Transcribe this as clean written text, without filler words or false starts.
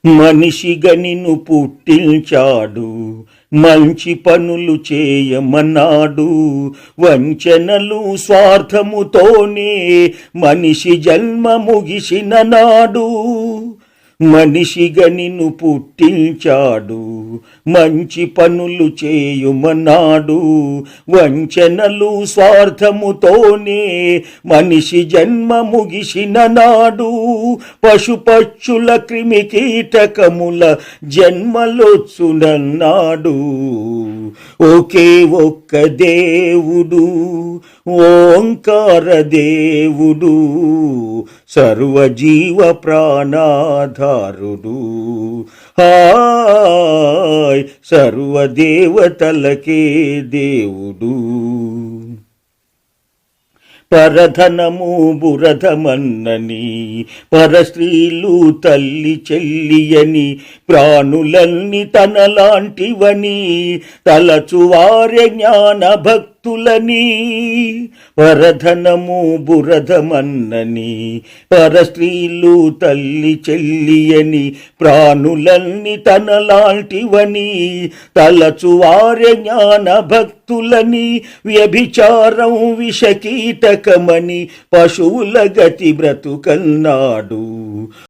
మనిషిగా నిన్ను పుట్టించాడు, మంచి పనులు చేయమన్నాడు. వంచనలు స్వార్థముతోనే మనిషి జన్మ ముగిసిన నాడు. మనిషిగా నిన్ను పుట్టించాడు, మంచి పనులు చేయుమన్నాడు. వంచనలు స్వార్థముతోనే మనిషి జన్మ ముగిసిన నాడు. పశుపక్షుల క్రిమి కీటకముల జన్మలొచ్చునన్నాడు. ఒకే ఒక్క దేవుడు, ఓంకార దేవుడు, సర్వజీవ ప్రాణాధారుడు. హాయ్ సర్వదేవతలకే దేవుడు. పరధనము బురధమన్నని, పరస్త్రీలు తల్లి చెల్లియని, ప్రాణులన్నీ తనలాంటివని తలచువారే జ్ఞాన భక్తులని. పరధనము బురధమన్నని, పరస్త్రీలు తల్లి చెల్లియని, ప్రాణులన్నీ తనలాంటివని తలచువారే జ్ఞాన భక్తులని. వ్యభిచారం విషకీటకమని పశువుల గతి బ్రతుకన్నాడు.